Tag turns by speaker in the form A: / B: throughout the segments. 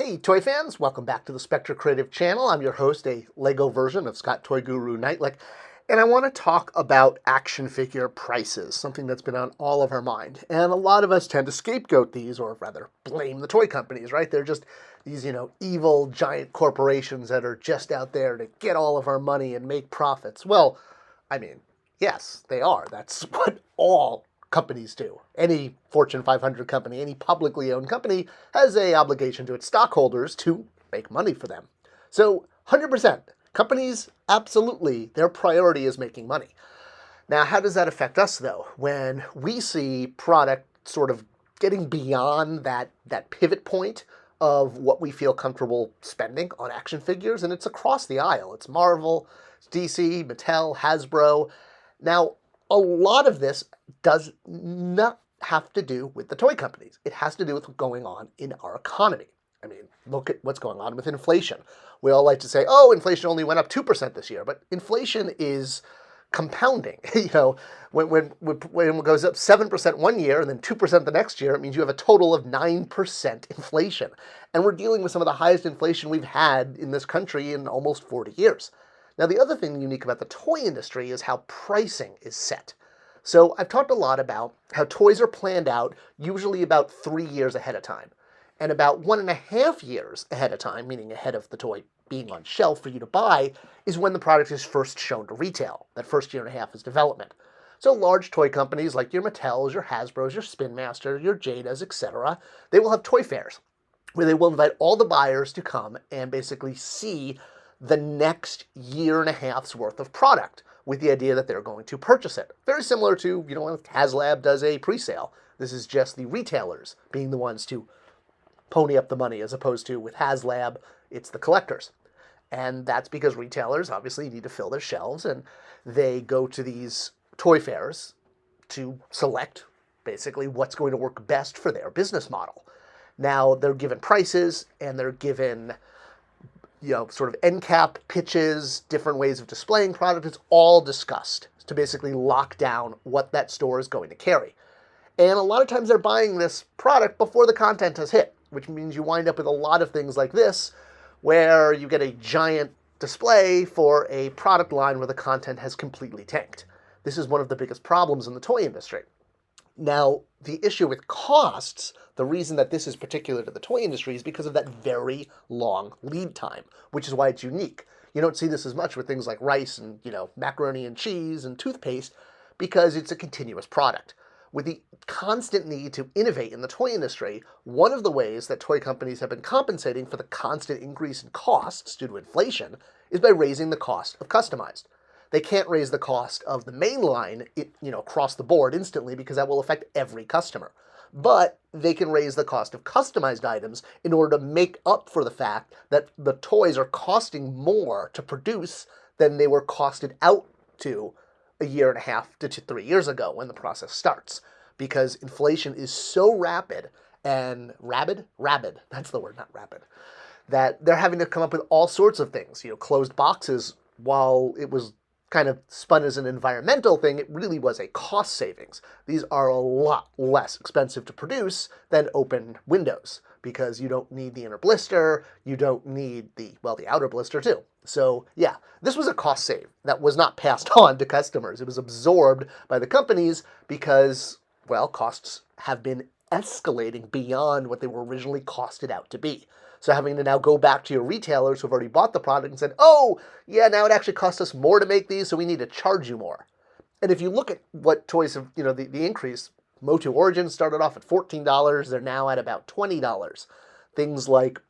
A: Hey, toy fans! Welcome back to the Spectre Creative channel. I'm your host, a Lego version of Toy Guru Neitlich, and I want to talk about action figure prices, something that's been on all of our mind. And a lot of us tend to scapegoat these, or rather blame the toy companies, right? They're just these, evil giant corporations that are just out there to get all of our money and make profits. Well, I mean, yes, they are. That's what all companies do. Any Fortune 500 company, any publicly owned company has an obligation to its stockholders to make money for them. So 100%, companies, absolutely, their priority is making money. Now, how does that affect us, though, when we see product sort of getting beyond that pivot point of what we feel comfortable spending on action figures, and it's across the aisle. It's Marvel, it's DC, Mattel, Hasbro. Now, a lot of this does not have to do with the toy companies. It has to do with what's going on in our economy. I mean, look at what's going on with inflation. We all like to say, oh, inflation only went up 2% this year, but inflation is compounding. When it goes up 7% one year and then 2% the next year, it means you have a total of 9% inflation. And we're dealing with some of the highest inflation we've had in this country in almost 40 years. Now, the other thing unique about the toy industry is how pricing is set. So I've talked a lot about how toys are planned out usually about 3 years ahead of time. And about 1.5 years ahead of time, meaning ahead of the toy being on shelf for you to buy, is when the product is first shown to retail. That first year and a half is development. So large toy companies like your Mattels, your Hasbros, your Spin Master, your Jadas, etc., they will have toy fairs where they will invite all the buyers to come and basically see the next year and a half's worth of product with the idea that they're going to purchase it. Very similar to, when HasLab does a pre-sale. This is just the retailers being the ones to pony up the money, as opposed to with HasLab, it's the collectors. And that's because retailers obviously need to fill their shelves, and they go to these toy fairs to select basically what's going to work best for their business model. Now, they're given prices, and they're given sort of end cap pitches, different ways of displaying product. It's all discussed to basically lock down what that store is going to carry. And a lot of times they're buying this product before the content has hit, which means you wind up with a lot of things like this, where you get a giant display for a product line where the content has completely tanked. This is one of the biggest problems in the toy industry. Now, the issue with costs, the reason that this is particular to the toy industry is because of that very long lead time, which is why it's unique. You don't see this as much with things like rice and, macaroni and cheese and toothpaste, because it's a continuous product. With the constant need to innovate in the toy industry, one of the ways that toy companies have been compensating for the constant increase in costs due to inflation is by raising the cost of customized. They can't raise the cost of the main line, across the board instantly, because that will affect every customer. But they can raise the cost of customized items in order to make up for the fact that the toys are costing more to produce than they were costed out to a year and a half to 3 years ago when the process starts. Because inflation is so rapid and rabid, that's the word, not rapid, that they're having to come up with all sorts of things. Closed boxes, while it was kind of spun as an environmental thing, it really was a cost savings. These are a lot less expensive to produce than open windows, because you don't need the inner blister, you don't need the outer blister too. So yeah, this was a cost save that was not passed on to customers. It was absorbed by the companies because, costs have been escalating beyond what they were originally costed out to be. So having to now go back to your retailers who've already bought the product and said, oh, yeah, now it actually costs us more to make these, so we need to charge you more. And if you look at what toys have, the increase, Motu Origins started off at $14. They're now at about $20. Things like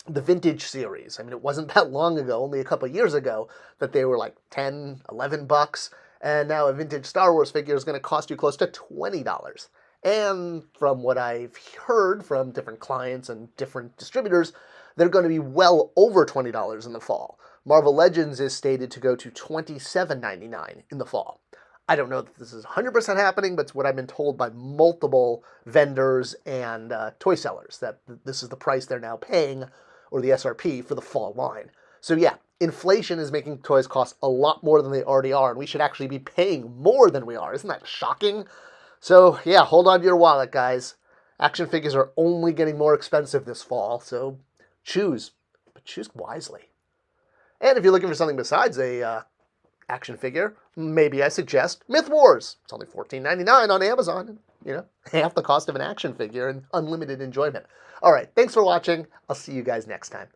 A: the Vintage series. I mean, it wasn't that long ago, only a couple of years ago, that they were like $10, $11. And now a vintage Star Wars figure is going to cost you close to $20. And from what I've heard from different clients and different distributors, they're going to be well over $20 in the fall. Marvel Legends is stated to go to $27.99 in the fall. I don't know if this is 100% happening, but it's what I've been told by multiple vendors and toy sellers, that this is the price they're now paying, or the SRP, for the fall line. So yeah, inflation is making toys cost a lot more than they already are, and we should actually be paying more than we are. Isn't that shocking? So yeah, hold on to your wallet, guys. Action figures are only getting more expensive this fall, so choose, but choose wisely. And if you're looking for something besides a action figure, maybe I suggest Myth Wars. It's only $14.99 on Amazon. You know, half the cost of an action figure and unlimited enjoyment. All right, thanks for watching. I'll see you guys next time.